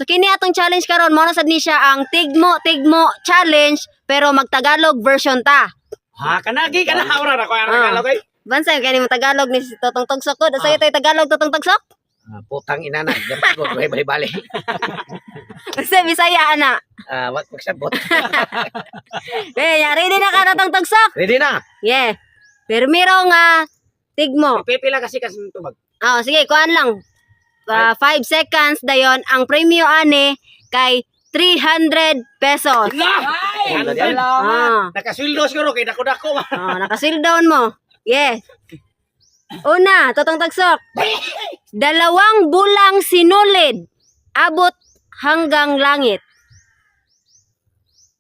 So kini atong challenge karon mo na sad ni siya ang tigmo challenge pero magtagalog version ta. Ha, kanagi ka na. Ora na ko ang Tagalog ay. Bansay kani mo Tagalog ni si Totong Tugsok ko. Sa ito Tagalog Totong Tugsok? Putang ina na. Gapagod. Bali. Kasi Bisaya ana. Wag magsabot. Ready na ka Totong Tugsok? Ready na? Yeah. Permiro nga tigmo. Pipila kasi tubag. Sige, kuan lang. 5 seconds dayon ang premyo ani kay 300 pesos. Ay! Nakasildo siguro kay dako-dako. Nakasildown mo. Yeah. Una, Totong Tugsok. 2 bulang sinulid abot hanggang langit.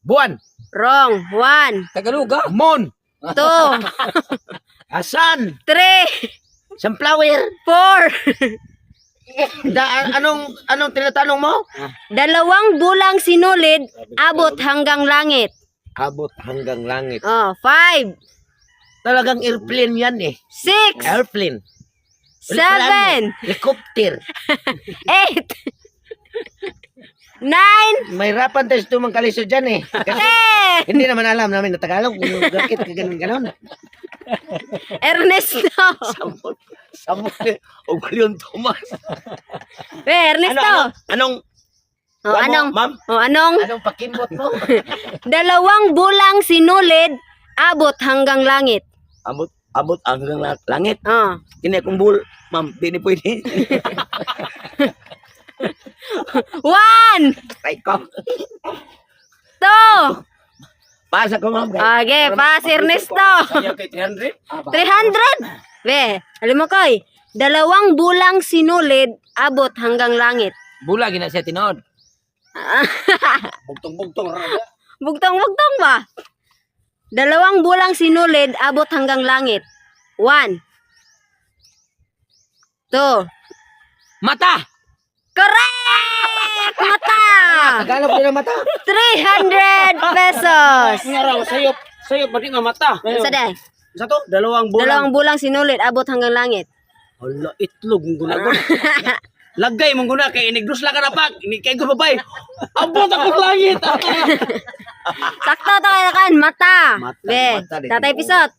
Buwan. Wrong. 1, Tagaluga. Mon. 2, Asan. 3, Sunflower. 4. Anong tinatanong mo? 2 bulang sinulid abot hanggang langit. Abot hanggang langit. 5, Talagang airplane yan eh. 6, Airplane. 7, Helicopter. 8, 9, May rapan tayo sa tumang kalisod dyan eh. Kasi 10. hindi naman alam namin na Tagalog. Bakit ka ganun-ganon? Ernesto. Samot o Leon Thomas. Ernesto. Anong? Anong? Ma'am? Anong? Anong pakimbot mo? 2 bulang sinulid abot hanggang langit. Abot hanggang langit. Oh. Kini akong bull. Ma'am, di ni pwede. 1, Ay ko. 2. Pasa ko ma'am. Okay, pass Ernesto. Sayo kay 300. 300. Alam mo koy, 2 bulang sinulid abot hanggang langit. Bula gina siya tinod. Bugtong-bugtong. Bugtong ba? 2 bulang sinulid abot hanggang langit. 1, 2. Mata! Correct! Mata! Tagalog din ang mata. 300 pesos. Ngaraw, sayop ba di nga mata? Sa day? Sa to? 2 2 bulan. bulang sinulid abot hanggang langit. Hala, itlog mong guna. Lagay mong guna kay inigdos lang ka na pag. Ini kay ko babay. Abot ako langit. Sakto to kaya kan, mata. Mata, di Tatay ko. Pisot.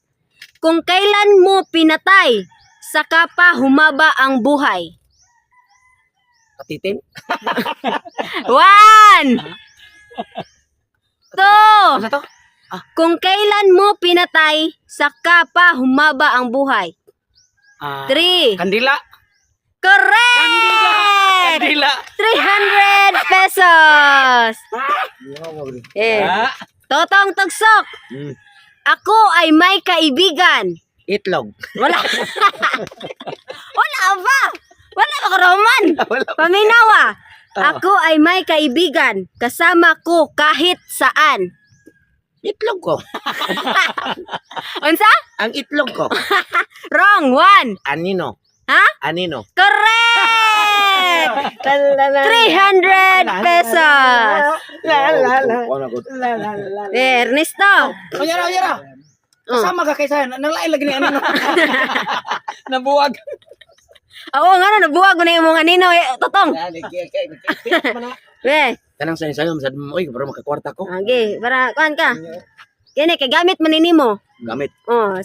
Kung kailan mo pinatay, saka pa humaba ang buhay. Katitin? 1, 2. Sa to? Kung kailan mo pinatay, saka pa humaba ang buhay. 3. Kandila. Correct! Kandila. 300 pesos. Totong Tugsok. Ako ay may kaibigan. Itlog. Wala. Wala ba? Wala ba Roman? Paminawa. Ako ay may kaibigan. Kasama ko kahit saan. Itlog ko. Unsa? Ang itlog ko. Wrong. 1. Anino. Ha? Anino. Correct! 300 pesos. Ernesto. Oyara. Kasama ka kaysa. Nalain lagi ni Anino. Nabuwag. Oo nga na, nabuwag ko na yung mga nino. Totong. Kanang sayo masad mo, oy, para makakwarta ko. Okay, para kuan ka. Kini kay gamit manini mo. Gamit.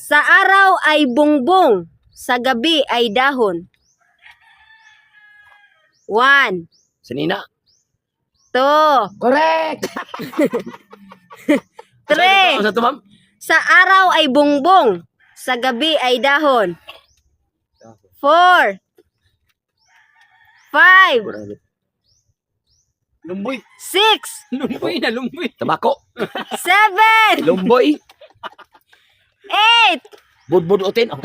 Sa araw ay bungbong, sa gabi ay dahon. 1, Sanina. 2, Correct. 3. Sa to, ma'am? Sa araw ay bungbong, sa gabi ay dahon. 4, 5, Lumboy. 6, Lumboy. Tabako. 7, Lumboy. 8, Budbud utin. 9,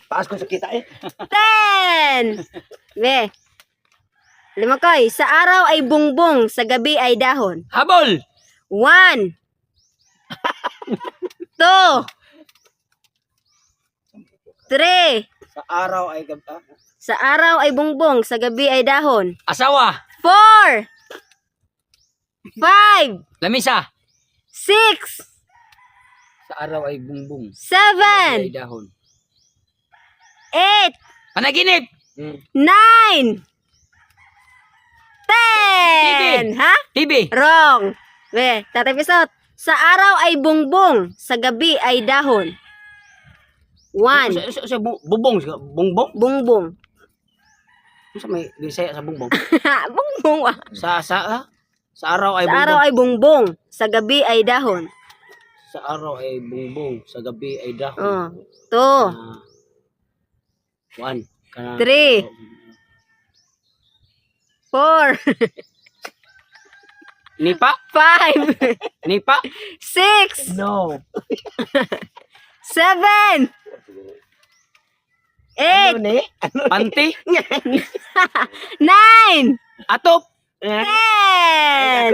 Paas ko sa kita eh. 10. Lima koy, sa araw ay bungbong, sa gabi ay dahon. Habol. 1, 2, 3. Sa araw ay gabta. Sa araw ay bungbong, sa gabi ay dahon. Asawa. 4, 5, Lamisa. 6, Sa araw ay bungbong. 7, dahon. 8, Panaginip. 9, 10. Ha? TV. Wrong. We, Tatay Pisot. Sa araw ay bungbong, sa gabi ay dahon. 1. Sa bubong. Bongbong? Bungbong. Sa may Bisaya sa bongbong. Bungbong ah. Sa araw ay Sa araw bongbong. ay bungbong, sa gabi ay dahon. Sa araw ay bongbong. Sa gabi ay dahon. Oh. 2. 1. 3. 4. Nipa? 5. Nipa? 6. No. 7. 8. ni? Panty? 9. Atop? 10.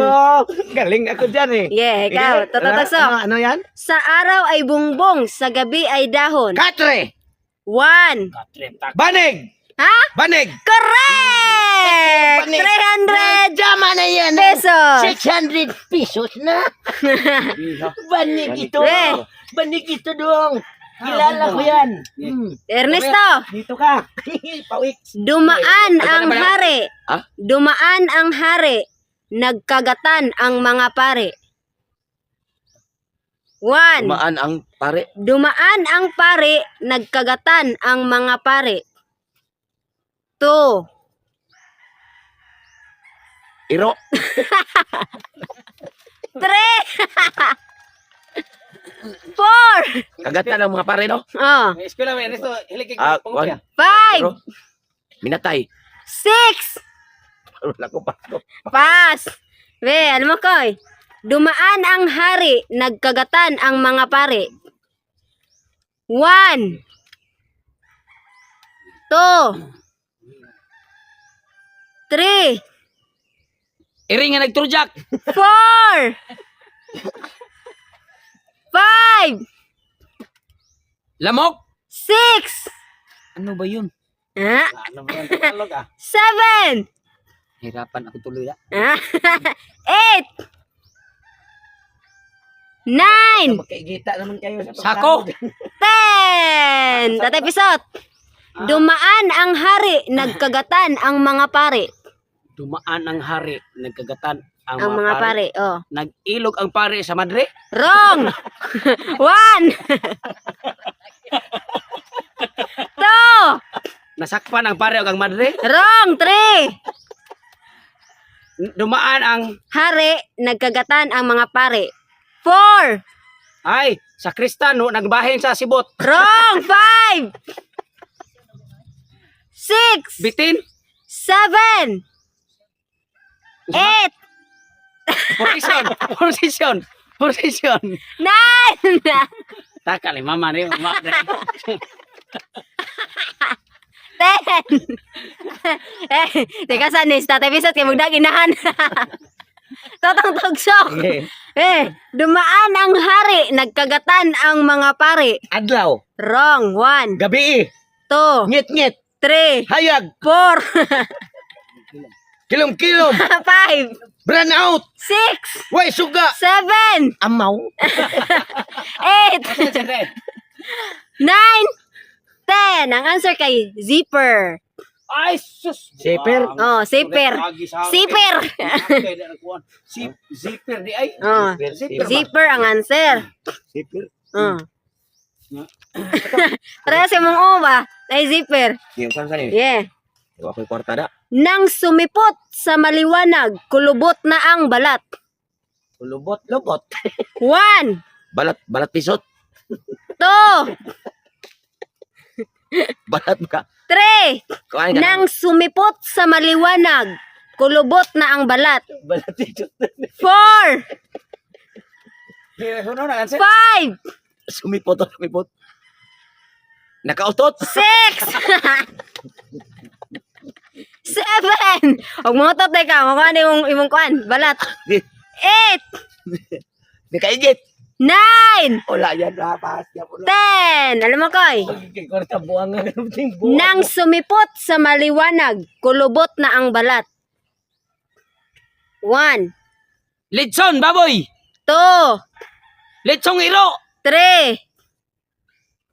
Galing ako dyan eh. Yeah, ikaw. Tatataso. Ano yan? Sa araw ay bungbong, sa gabi ay dahon. Katre! 1. Banig! Ha? Banig! Correct! Banig. 300 Tama na yan. pesos. 600 pesos na. Banig ito. Eh. Banig ito dong. Kilala ko yan. Ernesto, Dito ka. Pawik. dumaan ang Ano ba yan? hari. Ha? Dumaan ang hari. Nagkagatan ang mga pare. 1. Tumaan ang pare. Dumaan ang pare. Nagkagatan ang mga pare. 2. Iro. 3. 4. Kagatan ang mga pare no? Oh. Eskwela mo Ernesto. Hiligig. 5. Minatay. 6. Wala ko pa. Pass. We, ano mo koy? Dumaan ang hari, nagkagatan ang mga pare. 1. 2. 3. Iring nga nagturjak. 4. 5. Lamok. 6. Ano ba yun? Ah, Ano ba yun? Tagalog 7. Hirapan ako tuloy na. 8. 9. Magkaigita naman kayo sa Sako. 10. Tatay Pisot. Dumaan ang hari, nagkagatan ang mga pare. Dumaan ang hari, nagkagatan Ang mga pare, oh. Nag-ilog ang pare sa madre. Wrong. 1. 2. Nasakpan ang pare o ang madre. Wrong. 3. Dumaan ang Hari, nagkagatan ang mga pare. 4. ay sa Kristano nagbahin sa sibot. Wrong. 5. 6. Bitin. 7. 8. Position. 9. Taka ni mama ni mama. 10. Teka sanis, Tatay Pisot, kaya magdaginahan. Totong tugsok. Dumaan ang hari, nagkagatan ang mga pare. Adlaw. Wrong. 1. Gabi. 2. Ngit-ngit. 3. Hayag. 4. Kilom-kilom. 5. Brand out. 6. Way suga. 7. Amaw. 8. 9. 10. Ang answer kay zipper. Ay sus. Zipper. Oh, zipper. Zipper. Zipper di ay. Oh, zipper ang answer. Zipper. Oh. Tara sa mong uba. Ay zipper. Yung saan saan Yeah. Ako kwarta da. Nang sumipot sa maliwanag, kulubot na ang balat. Lubot. 1. Balat pisot. 2. Balat ka. 3. Kuhain ka. Nang sumipot sa maliwanag, kulubot na ang balat. Balat pisot. 4. 5. Sumipot. Nakautot. 6. 7. Huwag mo ito, teka. Makuha na yung imong kuhan. Balat. 8. Nakaigit. 9. Wala yan. Rapas. 10. Alam mo, Koy? Kwarta buwang nga. Nang sumipot sa maliwanag, kulubot na ang balat. 1. Litson, baboy. 2. Litsong iro. 3.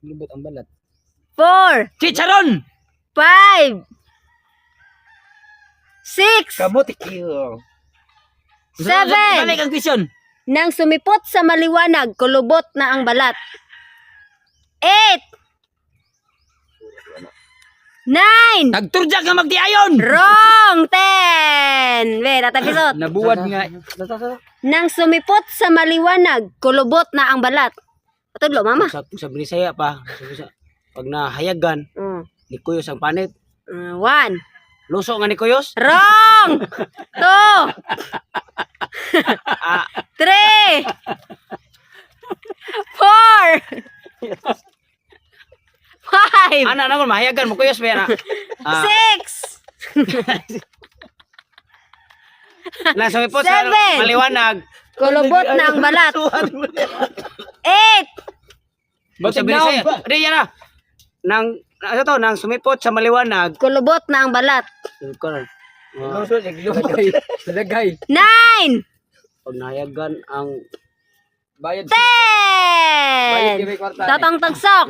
Lubot ang balat. 4. Chicharon. 5. 6, Kamuti kayo. 7. Balik ang question. Nang sumipot sa maliwanag, kulubot na ang balat. 8, 9, Nagturja ka magdiayon. wrong. 10. Wait, tatapisot. Nabuwad nga. Nang sumipot sa maliwanag, kulubot na ang balat. Patudlo, mama. Sa Bisaya pa. Pag nahayagan, ni Kuyos ang panit. 1. Luso nga ni Kuyos. Wrong. 2, 3, 4, 5, Ana naman mahayagan mo Kuyos pera. 6, Nang sumipot sa 7. maliwanag. kulubot na ang balat. 8, Sa Bisaya. Di yan na. Nang ano to, nang sumipot sa maliwanag. kulubot na ang balat. Lagay. 9, Pag nahayagan ang bayad 10. Tatang tagsok.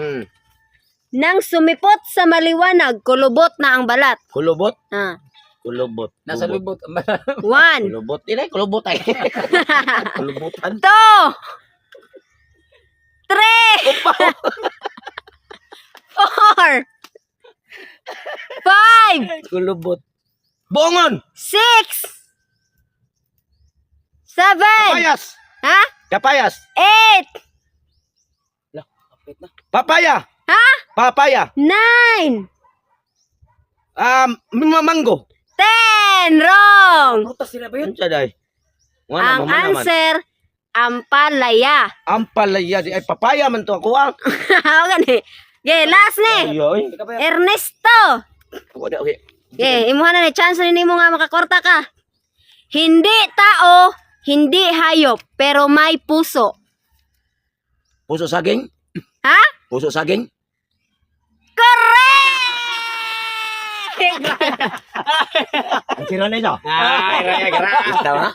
Nang sumipot sa maliwanag, kulubot na ang balat. Kulubot. Kulubot. Nasa lubot. 1, Kulubot. Ina, kulubot ay. Kulubutan. 2, 3, 4, 5, Kulubot. Bongon. 6, 7, Papayas. ha? Papayas. 8, Papaya. ha? Papaya. 9, Mango. 10, wrong. Prutas sila ba yun? Saday. Ang answer, ampalaya. Ampalaya. Ay, papaya man to ako ah. Gani. Okay, last ni. Ayoy. Ernesto. Okay. Okay, imuha na ni chance ni mo nga makakorta ka. Hindi tao, hindi hayop, pero may puso. Puso saging? Ha? Puso saging? Correct! Ang sira na ito. Ay, Tama?